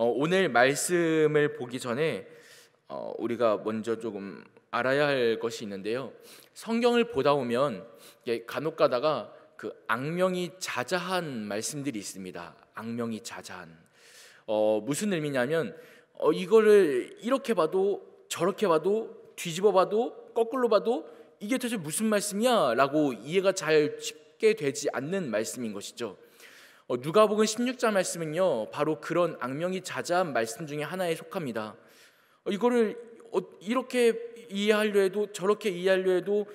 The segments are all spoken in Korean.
오늘 말씀을 보기 전에 우리가 먼저 조금 알아야 할 것이 있는데요. 성경을 보다 보면 간혹 가다가 그 악명이 자자한 말씀들이 있습니다. 악명이 자자한 무슨 의미냐면 이거를 이렇게 봐도 저렇게 봐도 뒤집어 봐도 거꾸로 봐도 이게 도대체 무슨 말씀이야? 라고 이해가 잘 쉽게 되지 않는 말씀인 것이죠. 누가복음 16장 말씀은요, 바로 그런 악명이 자자한 말씀 중에 하나에 속합니다. 이거를 이렇게 이해하려 해도 저렇게 이해하려 해도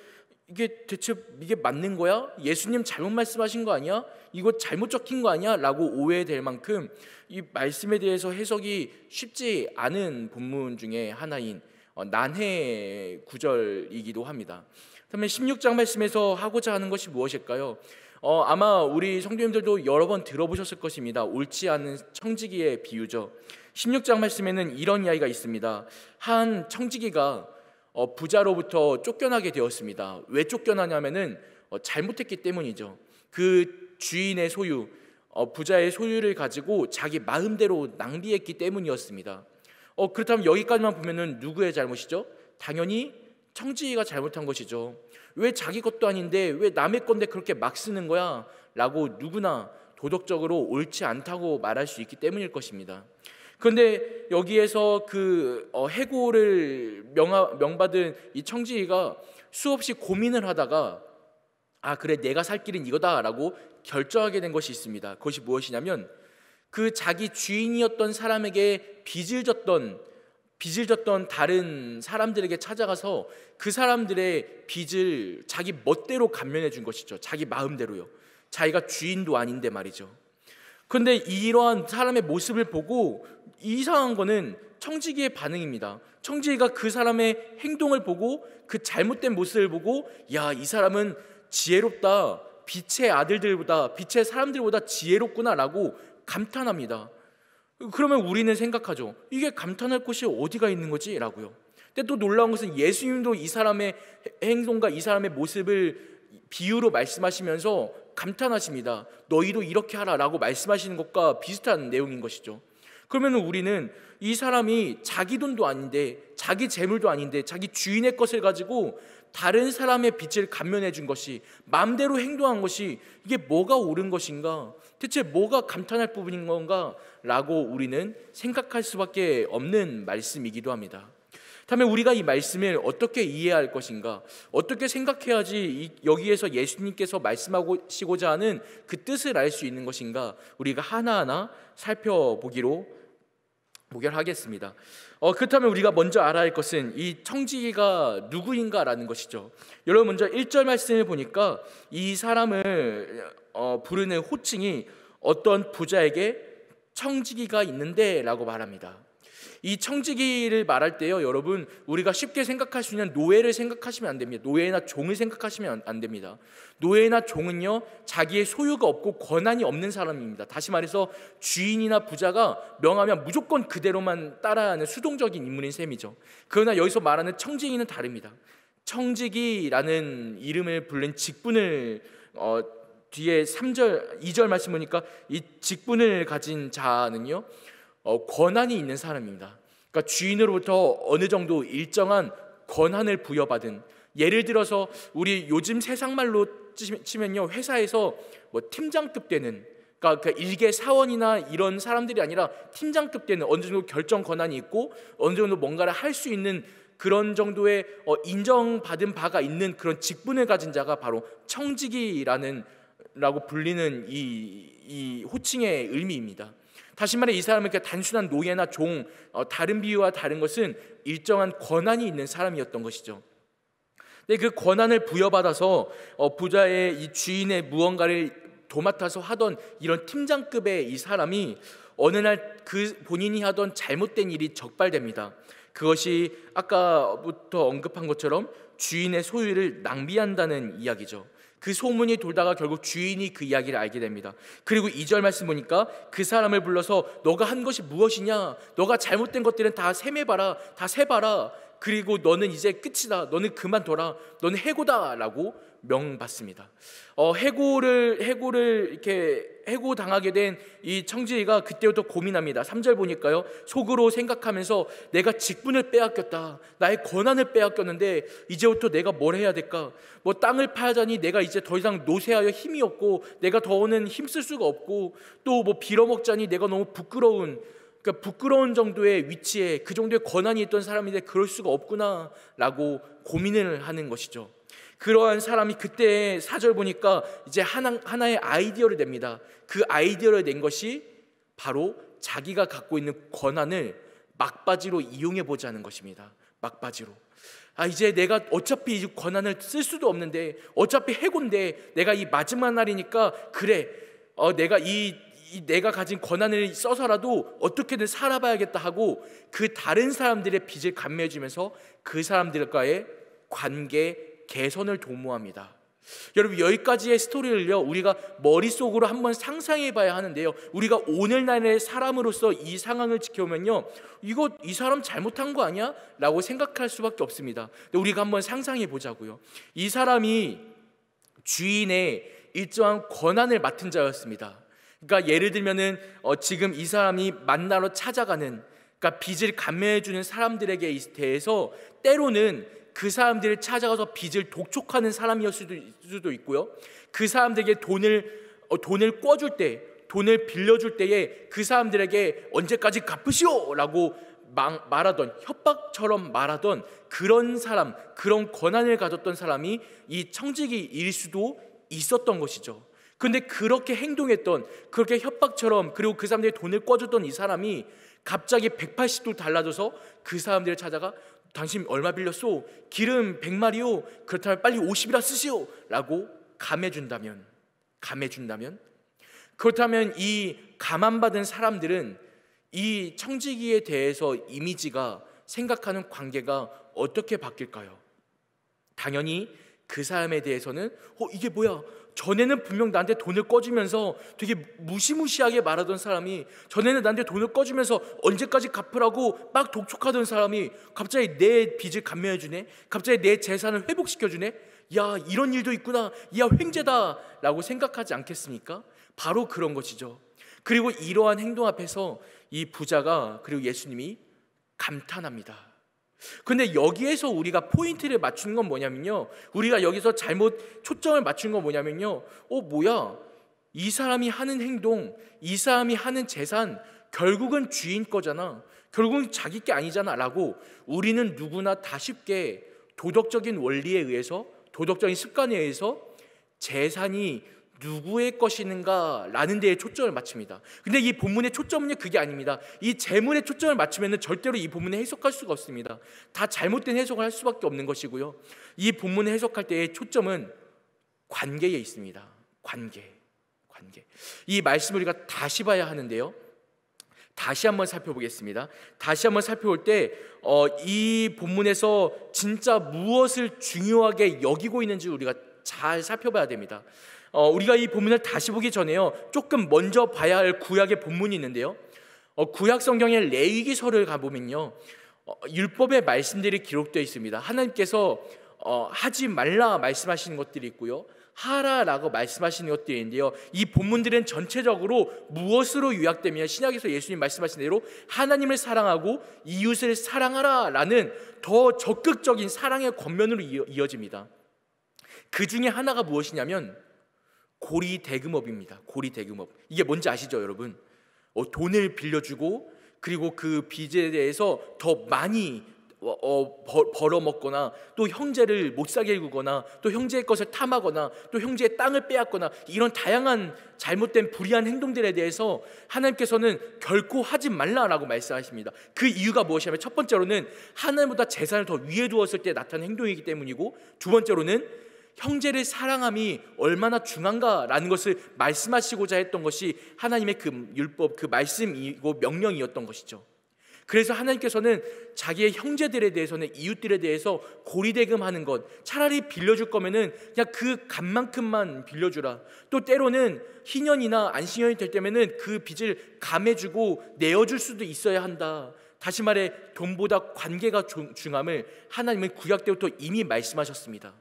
이게 대체 이게 맞는 거야? 예수님 잘못 말씀하신 거 아니야? 이거 잘못 적힌 거 아니야? 라고 오해될 만큼 이 말씀에 대해서 해석이 쉽지 않은 본문 중에 하나인 난해 구절이기도 합니다. 그다음에 16장 말씀에서 하고자 하는 것이 무엇일까요? 아마 우리 성도님들도 여러 번 들어보셨을 것입니다. 옳지 않은 청지기의 비유죠. 16장 말씀에는 이런 이야기가 있습니다. 한 청지기가 부자로부터 쫓겨나게 되었습니다. 왜 쫓겨나냐면은 잘못했기 때문이죠. 그 주인의 소유, 부자의 소유를 가지고 자기 마음대로 낭비했기 때문이었습니다. 그렇다면 여기까지만 보면은 누구의 잘못이죠? 당연히 청지기가 잘못한 것이죠. 왜 자기 것도 아닌데 왜 남의 건데 그렇게 막 쓰는 거야? 라고 누구나 도덕적으로 옳지 않다고 말할 수 있기 때문일 것입니다. 그런데 여기에서 그 해고를 명받은 이 청지기가 수없이 고민을 하다가 그래 내가 살 길은 이거다 라고 결정하게 된 것이 있습니다. 그것이 무엇이냐면 그 자기 주인이었던 사람에게 빚을 졌던 다른 사람들에게 찾아가서 그 사람들의 빚을 자기 멋대로 감면해 준 것이죠. 자기 마음대로요. 자기가 주인도 아닌데 말이죠. 그런데 이러한 사람의 모습을 보고 이상한 거는 청지기의 반응입니다. 청지기가 그 사람의 행동을 보고 그 잘못된 모습을 보고 야, 이 사람은 지혜롭다. 빛의 아들들보다 빛의 사람들보다 지혜롭구나 라고 감탄합니다. 그러면 우리는 생각하죠. 이게 감탄할 곳이 어디가 있는 거지? 라고요. 근데 또 놀라운 것은 예수님도 이 사람의 행동과 이 사람의 모습을 비유로 말씀하시면서 감탄하십니다. 너희도 이렇게 하라 라고 말씀하시는 것과 비슷한 내용인 것이죠. 그러면 우리는 이 사람이 자기 돈도 아닌데 자기 재물도 아닌데 자기 주인의 것을 가지고 다른 사람의 빚을 감면해 준 것이 마음대로 행동한 것이 이게 뭐가 옳은 것인가? 대체 뭐가 감탄할 부분인 건가? 라고 우리는 생각할 수밖에 없는 말씀이기도 합니다. 다음에 우리가 이 말씀을 어떻게 이해할 것인가? 어떻게 생각해야지 여기에서 예수님께서 말씀하시고자 하는 그 뜻을 알 수 있는 것인가? 우리가 하나하나 살펴보기로 하겠습니다. 그렇다면 우리가 먼저 알아야 할 것은 이 청지기가 누구인가라는 것이죠. 여러분 먼저 1절 말씀을 보니까 이 사람을 부르는 호칭이 어떤 부자에게 청지기가 있는데 라고 말합니다. 이 청지기를 말할 때요, 여러분 우리가 쉽게 생각할 수 있는 노예를 생각하시면 안 됩니다. 노예나 종을 생각하시면 안 됩니다. 노예나 종은요, 자기의 소유가 없고 권한이 없는 사람입니다. 다시 말해서 주인이나 부자가 명하면 무조건 그대로만 따라하는 수동적인 인물인 셈이죠. 그러나 여기서 말하는 청지기는 다릅니다. 청지기라는 이름을 부른 직분을 뒤에 2절 말씀 보니까 이 직분을 가진 자는요, 권한이 있는 사람입니다. 그러니까 주인으로부터 어느 정도 일정한 권한을 부여받은, 예를 들어서 우리 요즘 세상 말로 치면요, 회사에서 뭐 팀장급 되는, 그러니까 일개 사원이나 이런 사람들이 아니라 팀장급 되는 어느 정도 결정 권한이 있고 어느 정도 뭔가를 할 수 있는 그런 정도의 인정받은 바가 있는 그런 직분을 가진 자가 바로 청지기라고 불리는 이 호칭의 의미입니다. 다시 말해 이 사람은 그냥 단순한 노예나 종, 다른 비유와 다른 것은 일정한 권한이 있는 사람이었던 것이죠. 근데 그 권한을 부여받아서 부자의 이 주인의 무언가를 도맡아서 하던 이런 팀장급의 이 사람이 어느 날 그 본인이 하던 잘못된 일이 적발됩니다. 그것이 아까부터 언급한 것처럼 주인의 소유를 낭비한다는 이야기죠. 그 소문이 돌다가 결국 주인이 그 이야기를 알게 됩니다. 그리고 2절 말씀 보니까 그 사람을 불러서 너가 한 것이 무엇이냐? 너가 잘못된 것들은 다 세매봐라, 다 세봐라. 그리고 너는 이제 끝이다. 너는 그만둬라. 너는 해고다라고 명받습니다. 해고를 이렇게 해고당하게 된 이 청지기가 그때부터 고민합니다. 3절 보니까요, 속으로 생각하면서 내가 직분을 빼앗겼다. 나의 권한을 빼앗겼는데 이제부터 내가 뭘 해야 될까? 뭐 땅을 파자니 내가 이제 더 이상 노새하여 힘이 없고 내가 더는 힘쓸 수가 없고, 또 뭐 빌어먹자니 내가 너무 부끄러운, 그러니까 부끄러운 정도의 위치에 그 정도의 권한이 있던 사람인데 그럴 수가 없구나 라고 고민을 하는 것이죠. 그러한 사람이 그때 4절 보니까 이제 하나의 아이디어를 냅니다. 그 아이디어를 낸 것이 바로 자기가 갖고 있는 권한을 막바지로 이용해 보자는 것입니다. 막바지로. 이제 내가 어차피 이 권한을 쓸 수도 없는데, 어차피 해고인데 내가 이 마지막 날이니까 그래, 내가 가진 권한을 써서라도 어떻게든 살아봐야겠다 하고 그 다른 사람들의 빚을 감내해주면서 그 사람들과의 관계 개선을 도모합니다. 여러분, 여기까지의 스토리를요, 우리가 머릿속으로 한번 상상해 봐야 하는데요, 우리가 오늘날의 사람으로서 이 상황을 지켜보면요, 이 사람 잘못한 거 아니야? 라고 생각할 수밖에 없습니다. 근데 우리가 한번 상상해 보자고요. 이 사람이 주인의 일정한 권한을 맡은 자였습니다. 그러니까 예를 들면은 지금 이 사람이 만나러 찾아가는, 그러니까 빚을 감매해 주는 사람들에게 대해서 때로는 그 사람들을 찾아가서 빚을 독촉하는 사람이었을 수도 있고요, 그 사람들에게 돈을 꿔줄 때, 돈을 빌려줄 때에 그 사람들에게 언제까지 갚으시오 라고 말하던, 협박처럼 말하던 그런 사람, 그런 권한을 가졌던 사람이 이 청지기일 수도 있었던 것이죠. 그런데 그렇게 행동했던, 그렇게 협박처럼, 그리고 그 사람들의 돈을 꿔줬던 이 사람이 갑자기 180도 달라져서 그 사람들을 찾아가 당신 얼마 빌렸소? 기름 100마리요? 그렇다면 빨리 50이라 쓰시오 라고 감해준다면, 그렇다면 이 감안받은 사람들은 이 청지기에 대해서 이미지가, 생각하는 관계가 어떻게 바뀔까요? 당연히 그 사람에 대해서는 이게 뭐야? 전에는 분명 나한테 돈을 꿔주면서 되게 무시무시하게 말하던 사람이, 전에는 나한테 돈을 꿔주면서 언제까지 갚으라고 막 독촉하던 사람이 갑자기 내 빚을 감면해주네, 갑자기 내 재산을 회복시켜주네, 야 이런 일도 있구나, 야 횡재다 라고 생각하지 않겠습니까? 바로 그런 것이죠. 그리고 이러한 행동 앞에서 이 부자가, 그리고 예수님이 감탄합니다. 근데 여기에서 우리가 포인트를 맞추는 건 뭐냐면요, 우리가 여기서 잘못 초점을 맞춘 건 뭐냐면요, 뭐야, 이 사람이 하는 행동, 이 사람이 하는 재산 결국은 주인 거잖아, 결국은 자기 게 아니잖아 라고 우리는 누구나 다 쉽게 도덕적인 원리에 의해서, 도덕적인 습관에 의해서 재산이 누구의 것인가 라는 데에 초점을 맞춥니다. 근데 이 본문의 초점은 그게 아닙니다. 이 재물에 초점을 맞추면 절대로 이 본문을 해석할 수가 없습니다. 다 잘못된 해석을 할 수밖에 없는 것이고요, 이 본문을 해석할 때의 초점은 관계에 있습니다. 관계. 이 말씀을 우리가 다시 봐야 하는데요, 다시 한번 살펴보겠습니다. 다시 한번 살펴볼 때 이 본문에서 진짜 무엇을 중요하게 여기고 있는지 우리가 잘 살펴봐야 됩니다. 우리가 이 본문을 다시 보기 전에요, 조금 먼저 봐야 할 구약의 본문이 있는데요, 구약 성경의 레위기서를 가보면요, 율법의 말씀들이 기록되어 있습니다. 하나님께서 하지 말라 말씀하시는 것들이 있고요, 하라라고 말씀하시는 것들이 있는데요, 이 본문들은 전체적으로 무엇으로 요약되면 신약에서 예수님 말씀하신 대로 하나님을 사랑하고 이웃을 사랑하라 라는 더 적극적인 사랑의 권면으로 이어집니다. 그 중에 하나가 무엇이냐면 고리대금업입니다. 고리대금업. 이게 뭔지 아시죠, 여러분? 돈을 빌려주고 그리고 그 빚에 대해서 더 많이 벌어먹거나, 또 형제를 못 사게 굴거나, 또 형제의 것을 탐하거나, 또 형제의 땅을 빼앗거나, 이런 다양한 잘못된 불의한 행동들에 대해서 하나님께서는 결코 하지 말라라고 말씀하십니다. 그 이유가 무엇이냐면, 첫 번째로는 하나님보다 재산을 더 위에 두었을 때 나타난 행동이기 때문이고, 두 번째로는 형제를 사랑함이 얼마나 중요한가라는 것을 말씀하시고자 했던 것이 하나님의 그 율법, 그 말씀이고 명령이었던 것이죠. 그래서 하나님께서는 자기의 형제들에 대해서는, 이웃들에 대해서 고리대금하는 것, 차라리 빌려줄 거면은 그냥 그 값만큼만 빌려주라. 또 때로는 희년이나 안식년이 될 때면은 그 빚을 감해주고 내어줄 수도 있어야 한다. 다시 말해 돈보다 관계가 중함을 하나님은 구약 때부터 이미 말씀하셨습니다.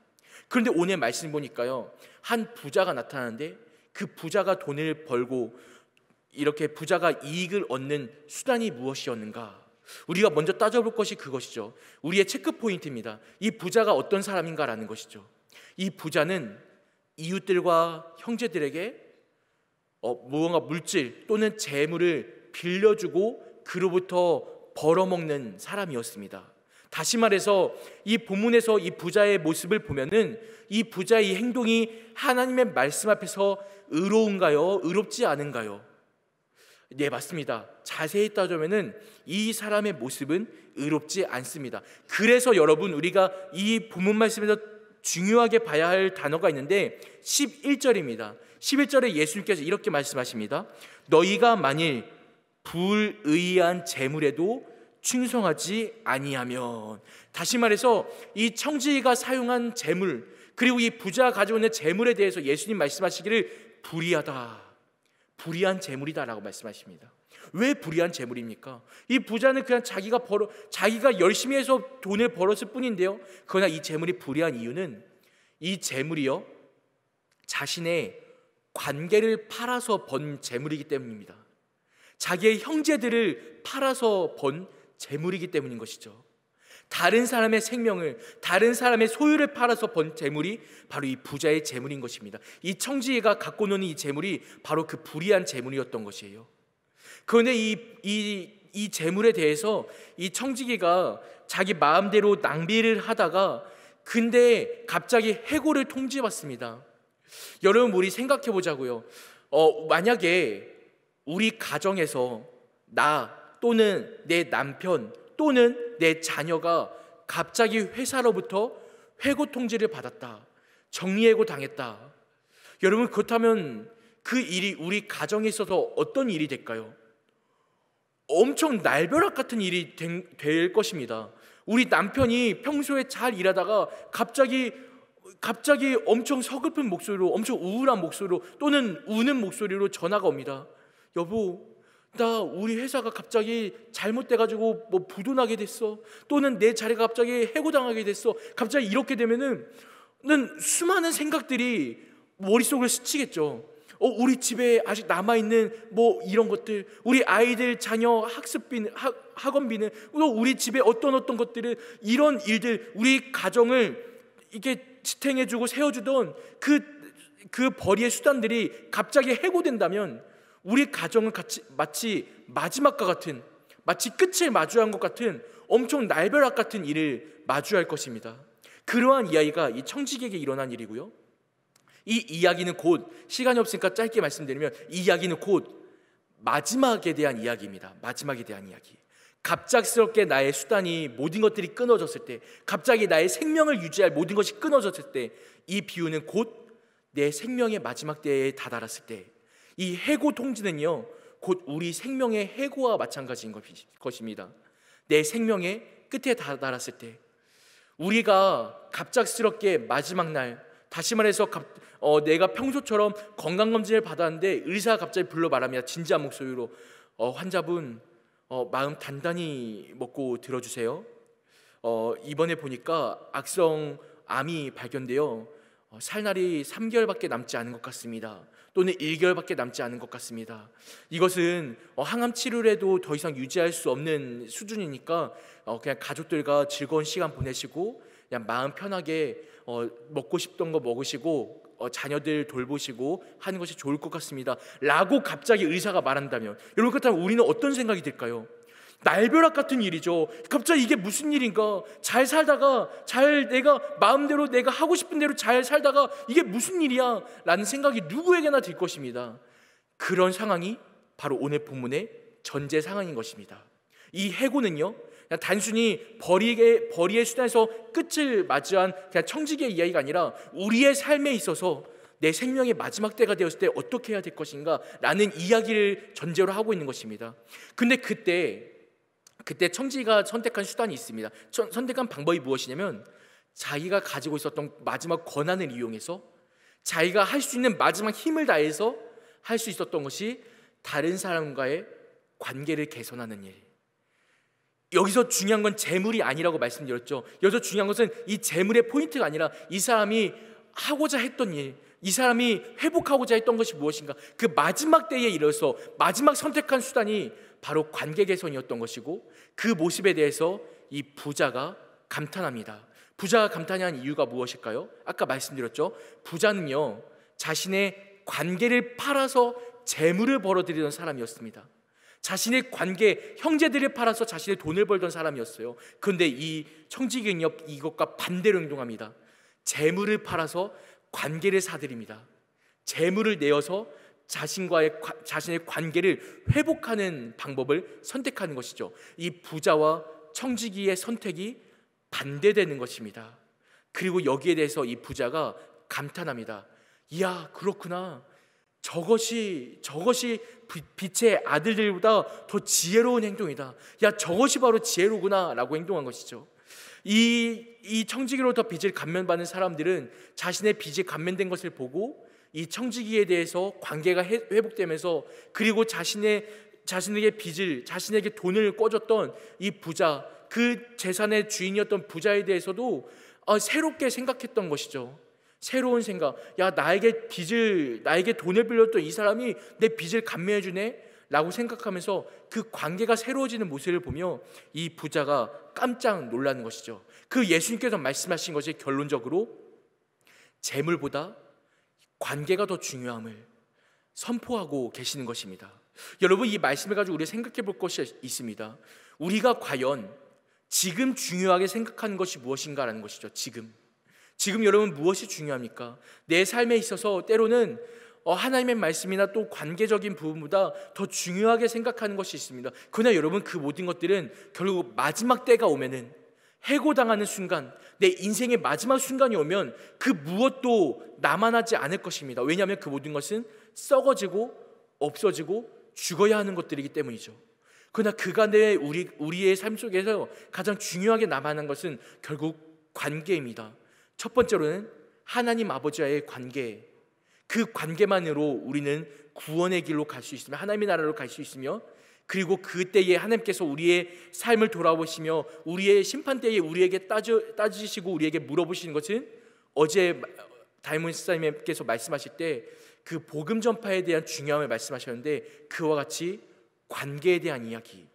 그런데 오늘 말씀 보니까요, 한 부자가 나타나는데 그 부자가 돈을 벌고 이렇게 부자가 이익을 얻는 수단이 무엇이었는가? 우리가 먼저 따져볼 것이 그것이죠. 우리의 체크 포인트입니다. 이 부자가 어떤 사람인가라는 것이죠. 이 부자는 이웃들과 형제들에게 무언가 물질 또는 재물을 빌려주고 그로부터 벌어먹는 사람이었습니다. 다시 말해서 이 본문에서 이 부자의 모습을 보면은 이 부자의 이 행동이 하나님의 말씀 앞에서 의로운가요? 의롭지 않은가요? 네, 맞습니다. 자세히 따져보면은 이 사람의 모습은 의롭지 않습니다. 그래서 여러분, 우리가 이 본문 말씀에서 중요하게 봐야 할 단어가 있는데 11절입니다. 11절에 예수님께서 이렇게 말씀하십니다. 너희가 만일 불의한 재물에도 충성하지 아니하면, 다시 말해서 이 청지기가 사용한 재물, 그리고 이 부자가 가지고 있는 재물에 대해서 예수님 말씀하시기를 불의하다, 불의한 재물이다라고 말씀하십니다. 왜 불의한 재물입니까? 이 부자는 그냥 자기가 열심히 해서 돈을 벌었을 뿐인데요, 그러나 이 재물이 불의한 이유는 이 재물이요, 자신의 관계를 팔아서 번 재물이기 때문입니다. 자기의 형제들을 팔아서 번 재물이기 때문인 것이죠. 다른 사람의 생명을, 다른 사람의 소유를 팔아서 번 재물이 바로 이 부자의 재물인 것입니다. 이 청지기가 갖고 노는 이 재물이 바로 그 불의한 재물이었던 것이에요. 그런데 이 재물에 대해서 이 청지기가 자기 마음대로 낭비를 하다가 근데 갑자기 해고를 통지받습니다. 여러분, 우리 생각해 보자고요. 만약에 우리 가정에서 나 또는 내 남편 또는 내 자녀가 갑자기 회사로부터 해고 통지를 받았다, 정리해고 당했다. 여러분, 그렇다면 그 일이 우리 가정에 있어서 어떤 일이 될까요? 엄청 날벼락 같은 일이 될 것입니다. 우리 남편이 평소에 잘 일하다가 갑자기 엄청 서글픈 목소리로, 엄청 우울한 목소리로 또는 우는 목소리로 전화가 옵니다. 여보, 나 우리 회사가 갑자기 잘못돼가지고 뭐 부도나게 됐어, 또는 내 자리가 갑자기 해고당하게 됐어. 갑자기 이렇게 되면은 수많은 생각들이 머릿속을 스치겠죠. 우리 집에 아직 남아있는 뭐 이런 것들, 우리 아이들 자녀 학습비는, 학원비는, 또 우리 집에 어떤 것들을, 이런 일들, 우리 가정을 이렇게 지탱해주고 세워주던 그 벌이의 수단들이 갑자기 해고된다면 우리 가정은 마치 마지막과 같은, 마치 끝을 마주한 것 같은 엄청 날벼락 같은 일을 마주할 것입니다. 그러한 이야기가 이 청지기에게 일어난 일이고요, 이 이야기는 곧, 시간이 없으니까 짧게 말씀드리면 이 이야기는 곧 마지막에 대한 이야기입니다. 마지막에 대한 이야기. 갑작스럽게 나의 수단이, 모든 것들이 끊어졌을 때, 갑자기 나의 생명을 유지할 모든 것이 끊어졌을 때, 이 비유는 곧 내 생명의 마지막 때에 다다랐을 때, 이 해고 통지는요, 곧 우리 생명의 해고와 마찬가지인 것입니다. 내 생명의 끝에 다다랐을 때, 우리가 갑작스럽게 마지막 날, 다시 말해서 내가 평소처럼 건강검진을 받았는데 의사가 갑자기 불러 말합니다. 진지한 목소리로, 환자분 마음 단단히 먹고 들어주세요. 이번에 보니까 악성 암이 발견되어 살 날이 3개월밖에 남지 않은 것 같습니다. 또는 1개월밖에 남지 않은 것 같습니다. 이것은 항암 치료를 해도 더 이상 유지할 수 없는 수준이니까 그냥 가족들과 즐거운 시간 보내시고 그냥 마음 편하게 먹고 싶던 거 먹으시고 자녀들 돌보시고 하는 것이 좋을 것 같습니다 라고 갑자기 의사가 말한다면, 여러분, 그렇다면 우리는 어떤 생각이 들까요? 날벼락 같은 일이죠. 갑자기 이게 무슨 일인가? 잘 살다가 내가 마음대로 내가 하고 싶은 대로 잘 살다가 이게 무슨 일이야? 라는 생각이 누구에게나 들 것입니다. 그런 상황이 바로 오늘 본문의 전제 상황인 것입니다. 이 해고는요, 그냥 단순히 벌이의 수단에서 끝을 맞이한 그냥 청지기의 이야기가 아니라 우리의 삶에 있어서 내 생명의 마지막 때가 되었을 때 어떻게 해야 될 것인가 라는 이야기를 전제로 하고 있는 것입니다. 근데 그때 청지기가 선택한 수단이 있습니다. 선택한 방법이 무엇이냐면, 자기가 가지고 있었던 마지막 권한을 이용해서 자기가 할 수 있는 마지막 힘을 다해서 할 수 있었던 것이 다른 사람과의 관계를 개선하는 일, 여기서 중요한 건 재물이 아니라고 말씀드렸죠. 여기서 중요한 것은 이 재물의 포인트가 아니라 이 사람이 하고자 했던 일, 이 사람이 회복하고자 했던 것이 무엇인가, 그 마지막 때에 이르러서 마지막 선택한 수단이 바로 관계 개선이었던 것이고, 그 모습에 대해서 이 부자가 감탄합니다. 부자가 감탄한 이유가 무엇일까요? 아까 말씀드렸죠. 부자는요, 자신의 관계를 팔아서 재물을 벌어들이던 사람이었습니다. 자신의 관계, 형제들을 팔아서 자신의 돈을 벌던 사람이었어요. 그런데 이 청지기는요, 이것과 반대로 행동합니다. 재물을 팔아서 관계를 사들입니다. 재물을 내어서 자신의 관계를 회복하는 방법을 선택하는 것이죠. 이 부자와 청지기의 선택이 반대되는 것입니다. 그리고 여기에 대해서 이 부자가 감탄합니다. 이야, 그렇구나. 저것이 빛의 아들들보다 더 지혜로운 행동이다. 야, 저것이 바로 지혜로구나 라고 행동한 것이죠. 이 청지기로부터 빚을 감면받는 사람들은 자신의 빚이 감면된 것을 보고 이 청지기에 대해서 관계가 회복되면서, 그리고 자신에게 빚을, 자신에게 돈을 꿔줬던 이 부자, 그 재산의 주인이었던 부자에 대해서도 새롭게 생각했던 것이죠. 새로운 생각. 야, 나에게 돈을 빌렸던 이 사람이 내 빚을 감면해 주네 라고 생각하면서 그 관계가 새로워지는 모습을 보며 이 부자가 깜짝 놀라는 것이죠. 그 예수님께서 말씀하신 것이 결론적으로 재물보다 관계가 더 중요함을 선포하고 계시는 것입니다. 여러분, 이 말씀을 가지고 우리가 생각해 볼 것이 있습니다. 우리가 과연 지금 중요하게 생각하는 것이 무엇인가라는 것이죠. 지금 여러분 무엇이 중요합니까? 내 삶에 있어서 때로는 하나님의 말씀이나 또 관계적인 부분보다 더 중요하게 생각하는 것이 있습니다. 그러나 여러분, 그 모든 것들은 결국 마지막 때가 오면은, 해고당하는 순간, 내 인생의 마지막 순간이 오면 그 무엇도 남아나지 않을 것입니다. 왜냐하면 그 모든 것은 썩어지고 없어지고 죽어야 하는 것들이기 때문이죠. 그러나 그간의 우리의 삶 속에서 가장 중요하게 남아나는 것은 결국 관계입니다. 첫 번째로는 하나님 아버지와의 관계, 그 관계만으로 우리는 구원의 길로 갈 수 있으며 하나님의 나라로 갈 수 있으며, 그리고 그때에 하나님께서 우리의 삶을 돌아보시며 우리의 심판때에 우리에게 따지시고 우리에게 물어보시는 것은, 어제 다이몬 스타님께서 말씀하실 때 그 복음 전파에 대한 중요함을 말씀하셨는데, 그와 같이 관계에 대한 이야기,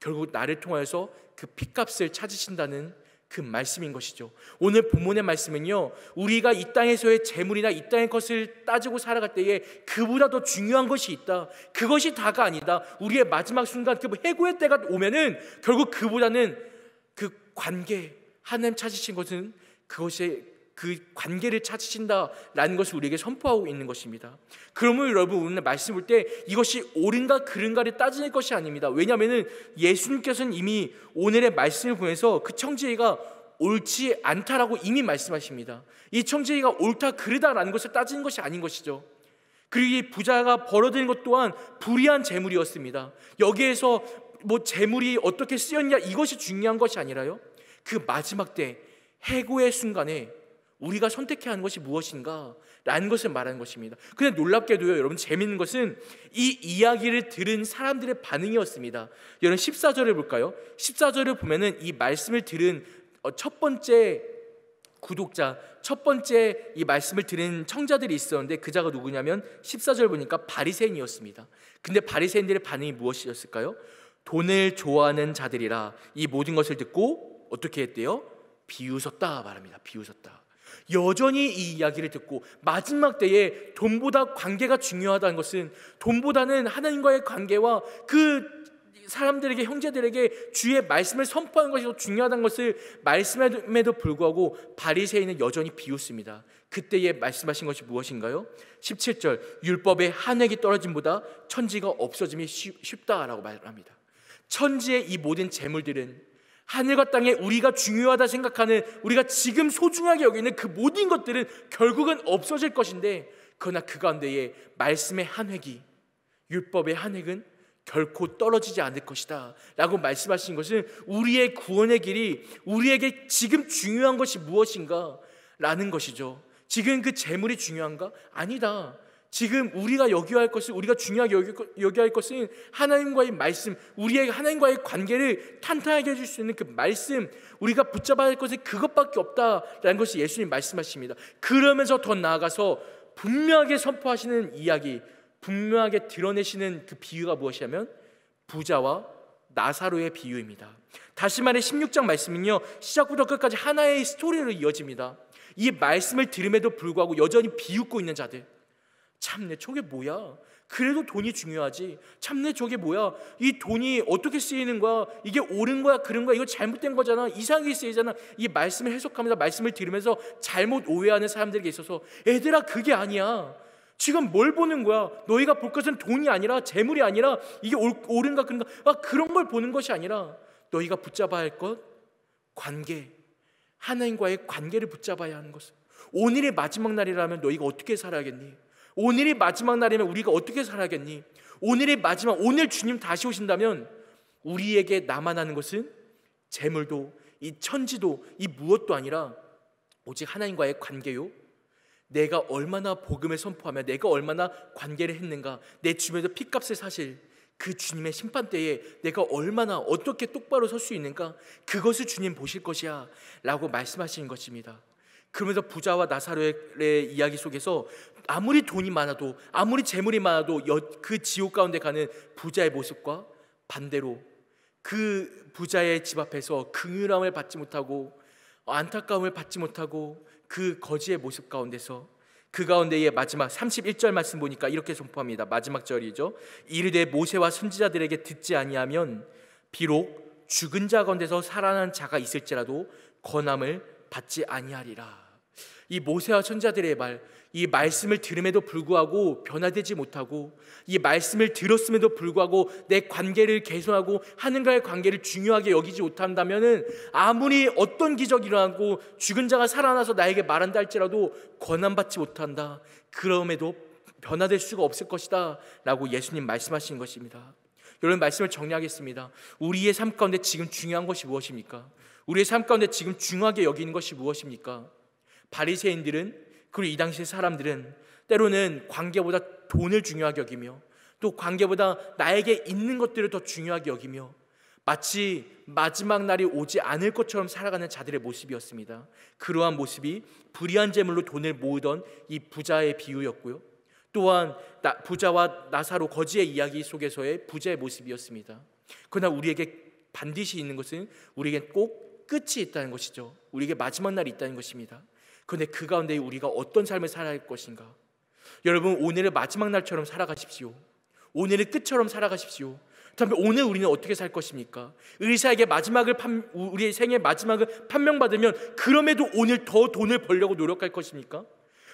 결국 나를 통하여서 그 핏값을 찾으신다는 그 말씀인 것이죠. 오늘 본문의 말씀은요, 우리가 이 땅에서의 재물이나 이 땅의 것을 따지고 살아갈 때에 그보다 더 중요한 것이 있다, 그것이 다가 아니다. 우리의 마지막 순간, 그 해고의 때가 오면은 결국 그보다는 그 관계, 하나님 찾으신 것은 그것이 그 관계를 찾으신다라는 것을 우리에게 선포하고 있는 것입니다. 그러면 여러분, 오늘 말씀 볼 때 이것이 옳은가 그른가를 따지는 것이 아닙니다. 왜냐하면 예수님께서는 이미 오늘의 말씀을 보면서 그 청지기가 옳지 않다라고 이미 말씀하십니다. 이 청지기가 옳다 그르다라는 것을 따지는 것이 아닌 것이죠. 그리고 이 부자가 벌어들인 것 또한 불의한 재물이었습니다. 여기에서 뭐 재물이 어떻게 쓰였냐, 이것이 중요한 것이 아니라요, 그 마지막 때 해고의 순간에 우리가 선택해야 하는 것이 무엇인가 라는 것을 말하는 것입니다. 근데 놀랍게도요, 여러분, 재미있는 것은 이 이야기를 들은 사람들의 반응이었습니다. 여러분, 14절을 볼까요? 14절을 보면은 이 말씀을 들은 첫 번째 구독자, 첫 번째 이 말씀을 들은 청자들이 있었는데, 그 자가 누구냐면 14절 보니까 바리새인이었습니다. 근데 바리새인들의 반응이 무엇이었을까요? 돈을 좋아하는 자들이라 이 모든 것을 듣고 어떻게 했대요? 비웃었다 말합니다. 비웃었다. 여전히 이 이야기를 듣고 마지막 때에 돈보다 관계가 중요하다는 것은, 돈보다는 하나님과의 관계와 그 사람들에게, 형제들에게 주의 말씀을 선포하는 것이 더 중요하다는 것을 말씀에도 불구하고 바리새인은 여전히 비웃습니다. 그때에 말씀하신 것이 무엇인가요? 17절, 율법의 한 획이 떨어짐보다 천지가 없어짐이 쉽다라고 말합니다. 천지의 이 모든 재물들은, 하늘과 땅에 우리가 중요하다 생각하는, 우리가 지금 소중하게 여기는 그 모든 것들은 결국은 없어질 것인데, 그러나 그 가운데에 말씀의 한 획이, 율법의 한 획은 결코 떨어지지 않을 것이다 라고 말씀하신 것은, 우리의 구원의 길이 우리에게 지금 중요한 것이 무엇인가 라는 것이죠. 지금 그 재물이 중요한가? 아니다. 지금 우리가 여겨야 할 것은, 우리가 중요하게 여겨야 할 것은 하나님과의 말씀, 우리에게 하나님과의 관계를 탄탄하게 해줄 수 있는 그 말씀, 우리가 붙잡아야 할 것은 그것밖에 없다라는 것이 예수님 말씀하십니다. 그러면서 더 나아가서 분명하게 선포하시는 이야기, 분명하게 드러내시는 그 비유가 무엇이냐면 부자와 나사로의 비유입니다. 다시 말해 16장 말씀은요, 시작부터 끝까지 하나의 스토리로 이어집니다. 이 말씀을 들음에도 불구하고 여전히 비웃고 있는 자들, 참내 저게 뭐야? 그래도 돈이 중요하지. 참내 저게 뭐야? 이 돈이 어떻게 쓰이는 거야? 이게 옳은 거야? 그런 거야? 이거 잘못된 거잖아. 이상하게 쓰이잖아. 이 말씀을 해석하면서 말씀을 들으면서 잘못 오해하는 사람들에게 있어서 애들아 그게 아니야. 지금 뭘 보는 거야? 너희가 볼 것은 돈이 아니라, 재물이 아니라, 이게 옳은가 그런가, 그런 걸 보는 것이 아니라 너희가 붙잡아야 할 것, 관계, 하나님과의 관계를 붙잡아야 하는 것을. 오늘의 마지막 날이라면 너희가 어떻게 살아야겠니? 오늘이 마지막 날이면 우리가 어떻게 살아야겠니? 오늘이 마지막, 오늘 주님 다시 오신다면 우리에게 남아나는 것은 재물도, 이 천지도, 이 무엇도 아니라 오직 하나님과의 관계요, 내가 얼마나 복음을 선포하며 내가 얼마나 관계를 했는가, 내 주변에서 핏값을 사실 그 주님의 심판대에 내가 얼마나 어떻게 똑바로 설 수 있는가, 그것을 주님 보실 것이야 라고 말씀하시는 것입니다. 그러면서 부자와 나사로의 이야기 속에서 아무리 돈이 많아도, 아무리 재물이 많아도 그 지옥 가운데 가는 부자의 모습과 반대로 그 부자의 집 앞에서 긍휼함을 받지 못하고 안타까움을 받지 못하고 그 거지의 모습 가운데서, 그 가운데의 마지막 31절 말씀 보니까 이렇게 선포합니다. 마지막 절이죠. 이르되 모세와 선지자들에게 듣지 아니하면 비록 죽은 자 가운데서 살아난 자가 있을지라도 권함을 받지 아니하리라. 이 모세와 선지자들의 말, 이 말씀을 들음에도 불구하고 변화되지 못하고, 이 말씀을 들었음에도 불구하고 내 관계를 개선하고 하나님과의 관계를 중요하게 여기지 못한다면은 아무리 어떤 기적이 일어나고 죽은 자가 살아나서 나에게 말한다 할지라도 권한받지 못한다. 그럼에도 변화될 수가 없을 것이다 라고 예수님 말씀하신 것입니다. 여러분, 말씀을 정리하겠습니다. 우리의 삶 가운데 지금 중요한 것이 무엇입니까? 우리의 삶 가운데 지금 중요하게 여기는 것이 무엇입니까? 바리새인들은, 그리고 이 당시의 사람들은 때로는 관계보다 돈을 중요하게 여기며 또 관계보다 나에게 있는 것들을 더 중요하게 여기며 마치 마지막 날이 오지 않을 것처럼 살아가는 자들의 모습이었습니다. 그러한 모습이 불의한 재물로 돈을 모으던 이 부자의 비유였고요, 또한 부자와 나사로 거지의 이야기 속에서의 부자의 모습이었습니다. 그러나 우리에게 반드시 있는 것은 우리에게 꼭 끝이 있다는 것이죠. 우리에게 마지막 날이 있다는 것입니다. 그런데 그 가운데 우리가 어떤 삶을 살아야 할 것인가? 여러분, 오늘의 마지막 날처럼 살아가십시오. 오늘의 끝처럼 살아가십시오. 그다음에 오늘 우리는 어떻게 살 것입니까? 의사에게 우리의 생의 마지막을 판명받으면 그럼에도 오늘 더 돈을 벌려고 노력할 것입니까?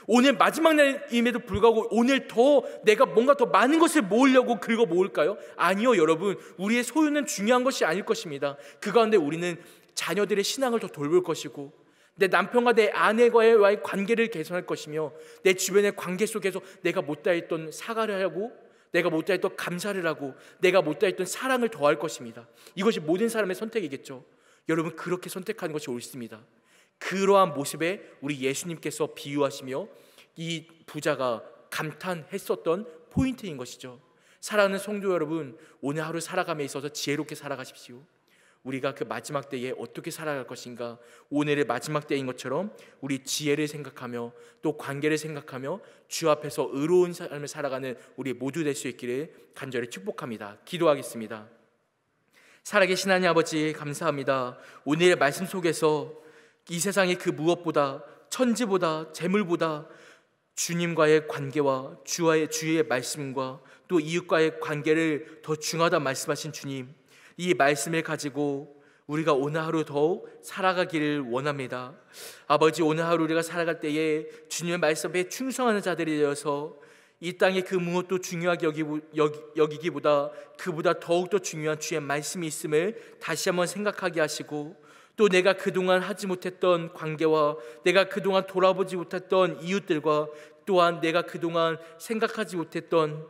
오늘 마지막 날임에도 불구하고 오늘 더 내가 뭔가 더 많은 것을 모으려고 긁어 모을까요? 아니요, 여러분. 우리의 소유는 중요한 것이 아닐 것입니다. 그 가운데 우리는 자녀들의 신앙을 더 돌볼 것이고, 내 남편과 내 아내와의 관계를 개선할 것이며, 내 주변의 관계 속에서 내가 못다했던 사과를 하고, 내가 못다했던 감사를 하고, 내가 못다했던 사랑을 더할 것입니다. 이것이 모든 사람의 선택이겠죠. 여러분, 그렇게 선택하는 것이 옳습니다. 그러한 모습에 우리 예수님께서 비유하시며 이 부자가 감탄했었던 포인트인 것이죠. 사랑하는 성도 여러분, 오늘 하루 살아감에 있어서 지혜롭게 살아가십시오. 우리가 그 마지막 때에 어떻게 살아갈 것인가, 오늘의 마지막 때인 것처럼 우리 지혜를 생각하며 또 관계를 생각하며 주 앞에서 의로운 삶을 살아가는 우리 모두 될 수 있기를 간절히 축복합니다. 기도하겠습니다. 살아계신 하나님 아버지, 감사합니다. 오늘의 말씀 속에서 이 세상의 그 무엇보다, 천지보다, 재물보다 주님과의 관계와 주의 말씀과 또 이웃과의 관계를 더 중요하다 말씀하신 주님, 이 말씀을 가지고 우리가 오늘 하루 더욱 살아가기를 원합니다. 아버지, 오늘 하루 우리가 살아갈 때에 주님의 말씀에 충성하는 자들이 되어서 이 땅의 그 무엇도 중요하게 여기기보다 그보다 더욱더 중요한 주의 말씀이 있음을 다시 한번 생각하게 하시고, 또 내가 그동안 하지 못했던 관계와 내가 그동안 돌아보지 못했던 이웃들과 또한 내가 그동안 생각하지 못했던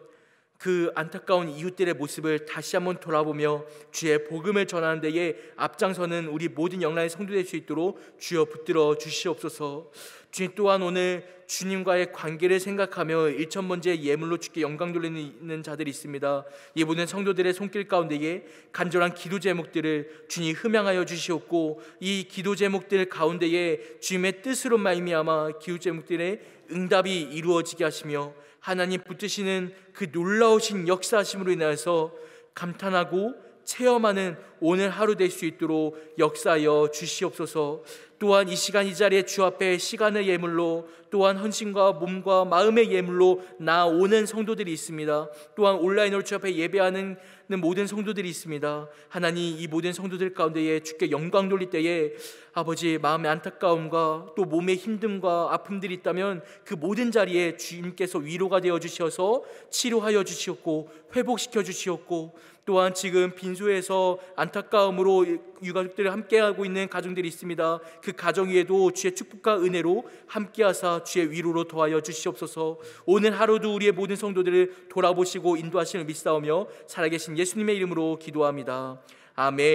그 안타까운 이웃들의 모습을 다시 한번 돌아보며 주의 복음을 전하는 데에 앞장서는 우리 모든 영란의 성도 될 수 있도록 주여 붙들어 주시옵소서. 주님, 또한 오늘 주님과의 관계를 생각하며 1,000번째 예물로 주께 영광 돌리는 자들이 있습니다. 이 모든 성도들의 손길 가운데에 간절한 기도 제목들을 주님 흠양하여 주시옵고, 이 기도 제목들 가운데에 주님의 뜻으로 말미암아 기도 제목들의 응답이 이루어지게 하시며 하나님 붙드시는 그 놀라우신 역사하심으로 인하여서 감탄하고 체험하는 오늘 하루 될 수 있도록 역사하여 주시옵소서. 또한 이 시간 이 자리에 주 앞에 시간의 예물로, 또한 헌신과 몸과 마음의 예물로 나오는 성도들이 있습니다. 또한 온라인으로 주 앞에 예배하는 모든 성도들이 있습니다. 하나님, 이 모든 성도들 가운데에 주께 영광 돌릴 때에 아버지, 마음의 안타까움과 또 몸의 힘듦과 아픔들이 있다면 그 모든 자리에 주님께서 위로가 되어 주셔서 치료하여 주시옵고 회복시켜 주시옵고, 또한 지금 빈소에서 안타까움으로 유가족들을 함께하고 있는 가정들이 있습니다. 그 가정 위에도 주의 축복과 은혜로 함께하사 주의 위로로 더하여 주시옵소서. 오늘 하루도 우리의 모든 성도들을 돌아보시고 인도하시는 믿사오며 살아계신 예수님의 이름으로 기도합니다. 아멘.